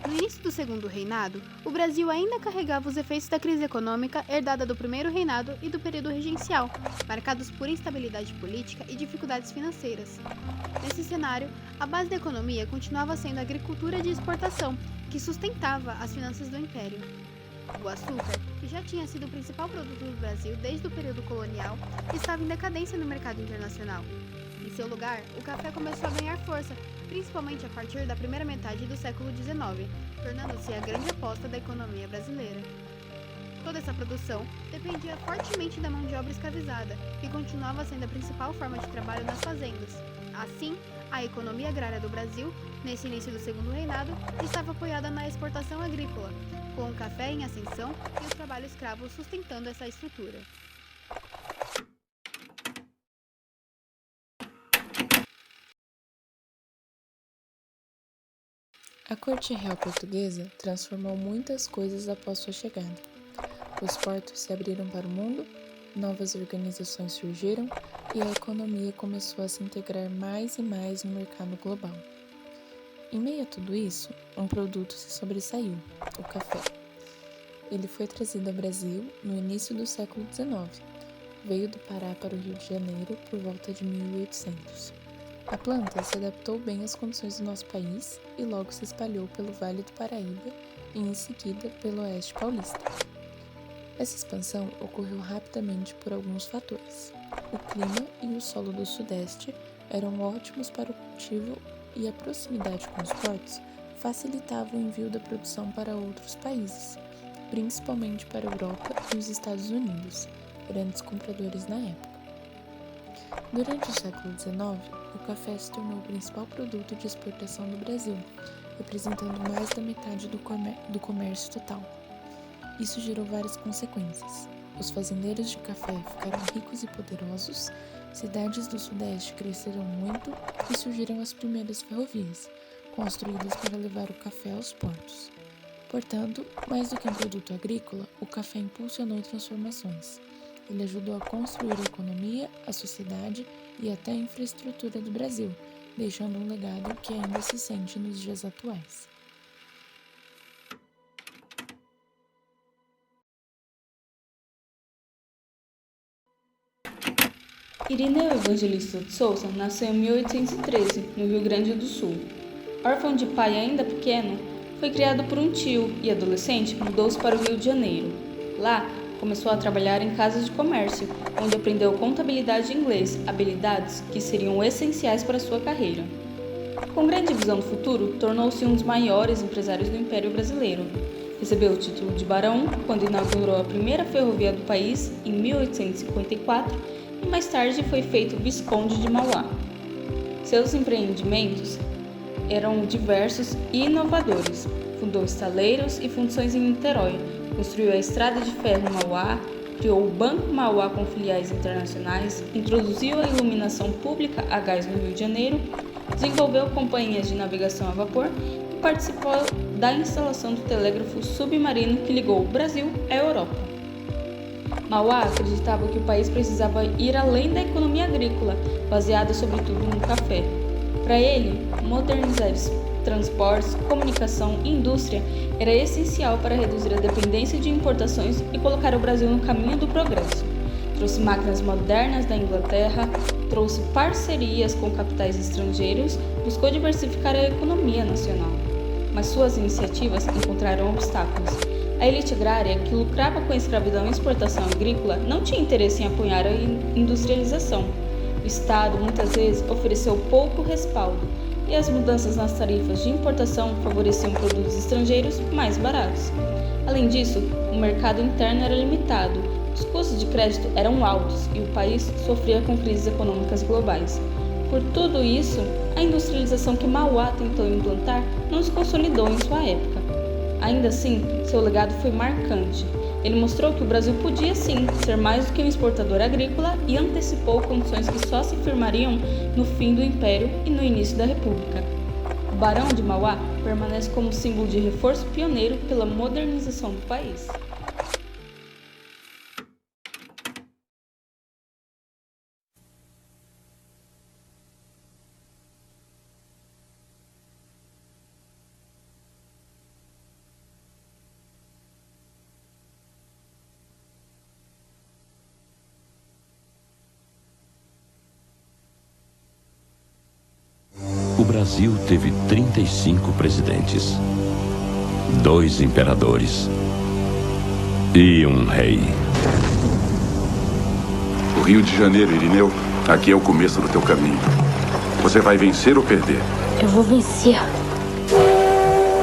No início do Segundo Reinado, o Brasil ainda carregava os efeitos da crise econômica herdada do Primeiro Reinado e do período regencial, marcados por instabilidade política e dificuldades financeiras. Nesse cenário, a base da economia continuava sendo a agricultura de exportação, que sustentava as finanças do Império. O açúcar, que já tinha sido o principal produto do Brasil desde o período colonial, estava em decadência no mercado internacional. Em seu lugar, o café começou a ganhar força, principalmente a partir da primeira metade do século XIX, tornando-se a grande aposta da economia brasileira. Toda essa produção dependia fortemente da mão de obra escravizada, que continuava sendo a principal forma de trabalho nas fazendas. Assim, a economia agrária do Brasil, nesse início do Segundo Reinado, estava apoiada na exportação agrícola, com o café em ascensão e o trabalho escravo sustentando essa estrutura. A corte real portuguesa transformou muitas coisas após sua chegada. Os portos se abriram para o mundo, novas organizações surgiram e a economia começou a se integrar mais e mais no mercado global. Em meio a tudo isso, um produto se sobressaiu, o café. Ele foi trazido ao Brasil no início do século XIX. Veio do Pará para o Rio de Janeiro por volta de 1800. A planta se adaptou bem às condições do nosso país e logo se espalhou pelo Vale do Paraíba e, em seguida, pelo Oeste Paulista. Essa expansão ocorreu rapidamente por alguns fatores. O clima e o solo do Sudeste eram ótimos para o cultivo e a proximidade com os portos facilitava o envio da produção para outros países, principalmente para a Europa e os Estados Unidos, grandes compradores na época. Durante o século XIX, o café se tornou o principal produto de exportação do Brasil, representando mais da metade do comércio total. Isso gerou várias consequências. Os fazendeiros de café ficaram ricos e poderosos, cidades do Sudeste cresceram muito e surgiram as primeiras ferrovias, construídas para levar o café aos portos. Portanto, mais do que um produto agrícola, o café impulsionou transformações. Ele ajudou a construir a economia, a sociedade e até a infraestrutura do Brasil, deixando um legado que ainda se sente nos dias atuais. Irineu Evangelista de Souza nasceu em 1813, no Rio Grande do Sul. Órfão de pai ainda pequeno, foi criado por um tio e, adolescente, mudou-se para o Rio de Janeiro. Lá, começou a trabalhar em casas de comércio, onde aprendeu contabilidade e inglês, habilidades que seriam essenciais para sua carreira. Com grande visão do futuro, tornou-se um dos maiores empresários do Império Brasileiro. Recebeu o título de barão quando inaugurou a primeira ferrovia do país, em 1854, e mais tarde foi feito visconde de Mauá. Seus empreendimentos eram diversos e inovadores. Fundou estaleiros e fundições em Niterói, construiu a estrada de ferro Mauá, criou o Banco Mauá com filiais internacionais, introduziu a iluminação pública a gás no Rio de Janeiro, desenvolveu companhias de navegação a vapor e participou da instalação do telégrafo submarino que ligou o Brasil à Europa. Mauá acreditava que o país precisava ir além da economia agrícola, baseada sobretudo no café. Para ele, modernizar transportes, comunicação e indústria era essencial para reduzir a dependência de importações e colocar o Brasil no caminho do progresso. Trouxe máquinas modernas da Inglaterra, trouxe parcerias com capitais estrangeiros, buscou diversificar a economia nacional. Mas suas iniciativas encontraram obstáculos. A elite agrária, que lucrava com a escravidão e exportação agrícola, não tinha interesse em apoiar a industrialização. O Estado, muitas vezes, ofereceu pouco respaldo, e as mudanças nas tarifas de importação favoreciam produtos estrangeiros mais baratos. Além disso, o mercado interno era limitado, os custos de crédito eram altos e o país sofria com crises econômicas globais. Por tudo isso, a industrialização que Mauá tentou implantar não se consolidou em sua época. Ainda assim, seu legado foi marcante. Ele mostrou que o Brasil podia sim ser mais do que um exportador agrícola e antecipou condições que só se firmariam no fim do Império e no início da República. O Barão de Mauá permanece como símbolo de reforço pioneiro pela modernização do país. O Brasil teve 35 presidentes, 2 imperadores e um rei. O Rio de Janeiro, Irineu, aqui é o começo do teu caminho. Você vai vencer ou perder? Eu vou vencer.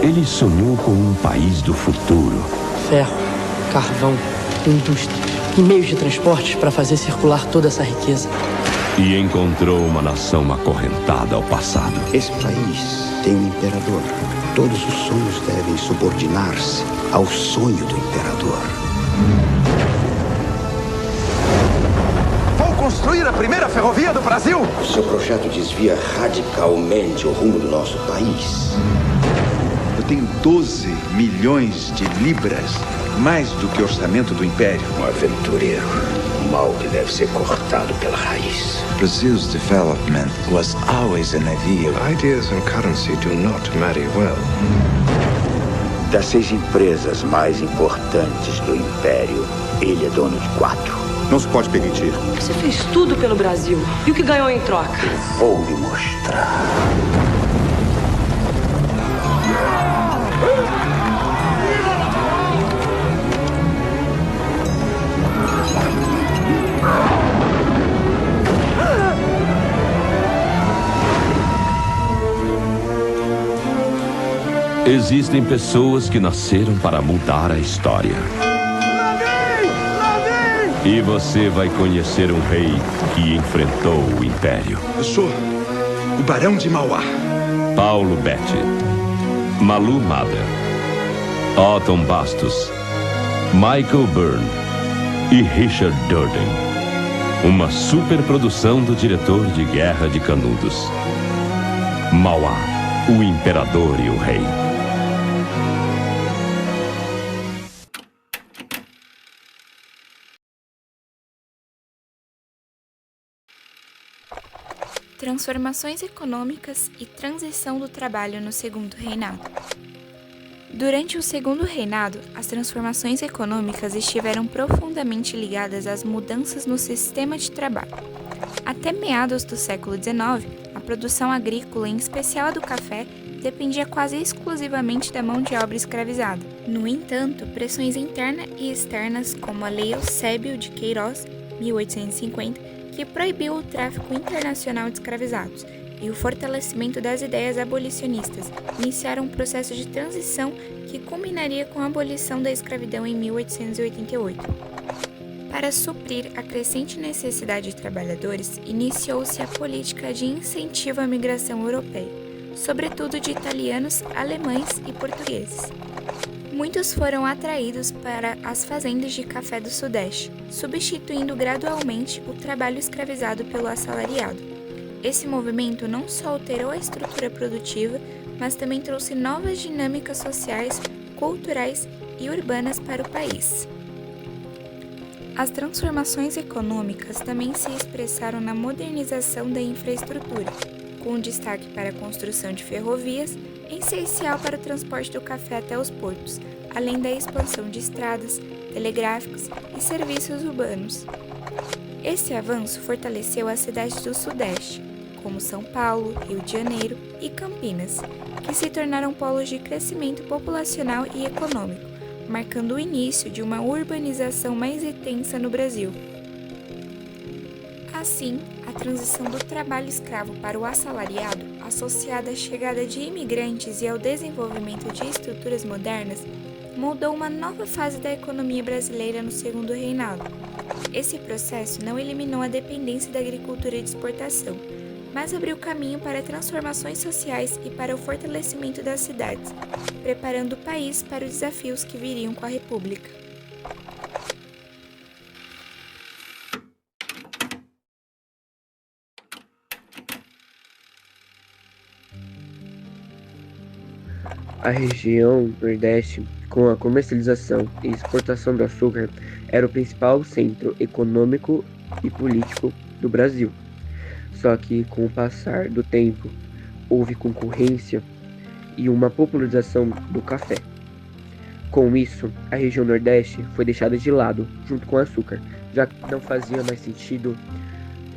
Ele sonhou com um país do futuro. Ferro, carvão, indústria e meios de transporte para fazer circular toda essa riqueza. E encontrou uma nação acorrentada ao passado. Esse país tem um imperador. Todos os sonhos devem subordinar-se ao sonho do imperador. Vou construir a primeira ferrovia do Brasil! O seu projeto desvia radicalmente o rumo do nosso país. Eu tenho 12 milhões de libras, mais do que o orçamento do Império. Um aventureiro. Um mal que deve ser cortado pela raiz. Brazil's development was always an ideal. Ideas and currency do not marry well. Das 6 empresas mais importantes do Império, ele é dono de 4. Não se pode permitir. Você fez tudo pelo Brasil. E o que ganhou em troca? Vou lhe mostrar. Existem pessoas que nasceram para mudar a história. E você vai conhecer um rei que enfrentou o Império. Eu sou o Barão de Mauá. Paulo Betti, Malu Mader, Otton Bastos, Michael Byrne e Richard Durden. Uma superprodução do diretor de Guerra de Canudos. Mauá, o Imperador e o Rei. Transformações econômicas e transição do trabalho no Segundo Reinado. Durante o Segundo Reinado, as transformações econômicas estiveram profundamente ligadas às mudanças no sistema de trabalho. Até meados do século XIX, a produção agrícola, em especial a do café, dependia quase exclusivamente da mão de obra escravizada. No entanto, pressões internas e externas, como a Lei Eusébio de Queiroz, 1850, que proibiu o tráfico internacional de escravizados, e o fortalecimento das ideias abolicionistas iniciaram um processo de transição que culminaria com a abolição da escravidão em 1888. Para suprir a crescente necessidade de trabalhadores, iniciou-se a política de incentivo à migração europeia, sobretudo de italianos, alemães e portugueses. Muitos foram atraídos para as fazendas de café do Sudeste, substituindo gradualmente o trabalho escravizado pelo assalariado. Esse movimento não só alterou a estrutura produtiva, mas também trouxe novas dinâmicas sociais, culturais e urbanas para o país. As transformações econômicas também se expressaram na modernização da infraestrutura, com destaque para a construção de ferrovias, essencial para o transporte do café até os portos, além da expansão de estradas, telegráficos e serviços urbanos. Esse avanço fortaleceu as cidades do Sudeste, como São Paulo, Rio de Janeiro e Campinas, que se tornaram polos de crescimento populacional e econômico, marcando o início de uma urbanização mais intensa no Brasil. Assim, a transição do trabalho escravo para o assalariado, associada à chegada de imigrantes e ao desenvolvimento de estruturas modernas, moldou uma nova fase da economia brasileira no Segundo Reinado. Esse processo não eliminou a dependência da agricultura de exportação, mas abriu caminho para transformações sociais e para o fortalecimento das cidades, preparando o país para os desafios que viriam com a República. A região Nordeste, com a comercialização e exportação do açúcar, era o principal centro econômico e político do Brasil. Só que, com o passar do tempo, houve concorrência e uma popularização do café. Com isso, a região Nordeste foi deixada de lado, junto com o açúcar, já que não fazia mais sentido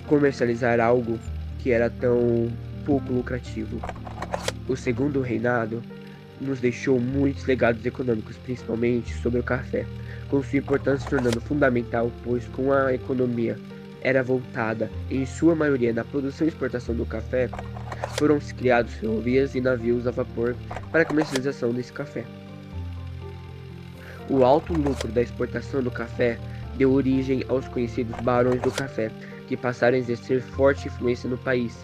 comercializar algo que era tão pouco lucrativo. O segundo reinado nos deixou muitos legados econômicos, principalmente sobre o café, com sua importância se tornando fundamental, pois com a economia era voltada, em sua maioria, na produção e exportação do café, foram-se criados ferrovias e navios a vapor para a comercialização desse café. O alto lucro da exportação do café deu origem aos conhecidos barões do café, que passaram a exercer forte influência no país,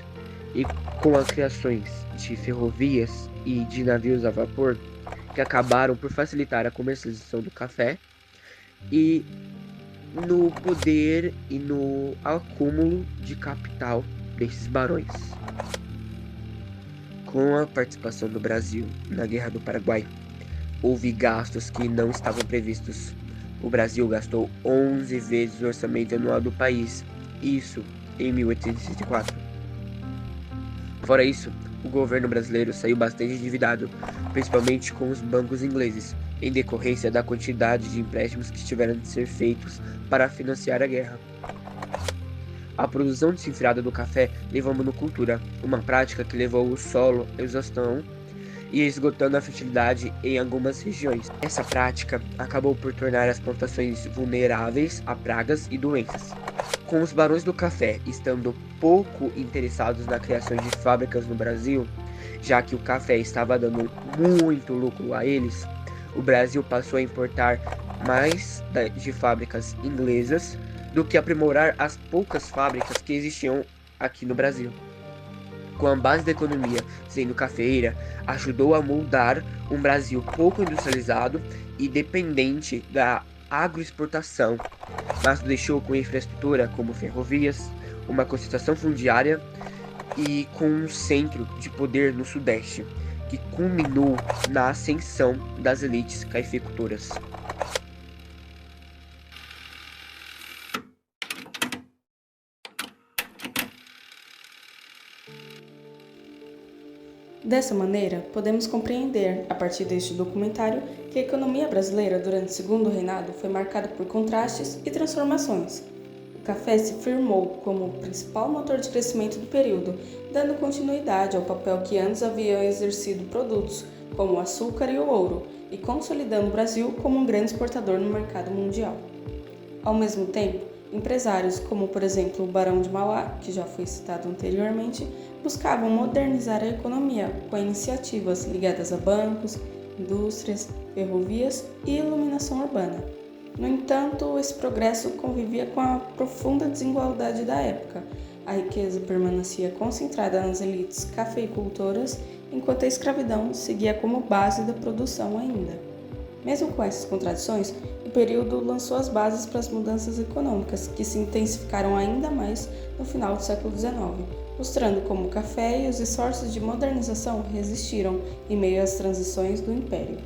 e com as criações de ferrovias e de navios a vapor, que acabaram por facilitar a comercialização do café e no poder e no acúmulo de capital desses barões. Com a participação do Brasil na Guerra do Paraguai, houve gastos que não estavam previstos. O Brasil gastou 11 vezes o orçamento anual do país, isso em 1864. Fora isso, o governo brasileiro saiu bastante endividado, principalmente com os bancos ingleses, em decorrência da quantidade de empréstimos que tiveram de ser feitos para financiar a guerra. A produção desenfreada do café levou à monocultura, uma prática que levou o solo à exaustão e esgotando a fertilidade em algumas regiões. Essa prática acabou por tornar as plantações vulneráveis a pragas e doenças. Com os barões do café estando pouco interessados na criação de fábricas no Brasil, já que o café estava dando muito lucro a eles, o Brasil passou a importar mais de fábricas inglesas do que aprimorar as poucas fábricas que existiam aqui no Brasil. Com a base da economia sendo cafeeira, ajudou a moldar um Brasil pouco industrializado e dependente da agroexportação, mas deixou com infraestrutura como ferrovias, uma concentração fundiária e com um centro de poder no Sudeste, que culminou na ascensão das elites cafeicultoras. Dessa maneira, podemos compreender, a partir deste documentário, que a economia brasileira durante o Segundo Reinado foi marcada por contrastes e transformações. O café se firmou como o principal motor de crescimento do período, dando continuidade ao papel que antes haviam exercido produtos como o açúcar e o ouro, e consolidando o Brasil como um grande exportador no mercado mundial. Ao mesmo tempo, empresários como, por exemplo, o Barão de Mauá, que já foi citado anteriormente, buscavam modernizar a economia com iniciativas ligadas a bancos, indústrias, ferrovias e iluminação urbana. No entanto, esse progresso convivia com a profunda desigualdade da época. A riqueza permanecia concentrada nas elites cafeicultoras, enquanto a escravidão seguia como base da produção ainda. Mesmo com essas contradições, o período lançou as bases para as mudanças econômicas, que se intensificaram ainda mais no final do século XIX, mostrando como o café e os esforços de modernização resistiram em meio às transições do Império.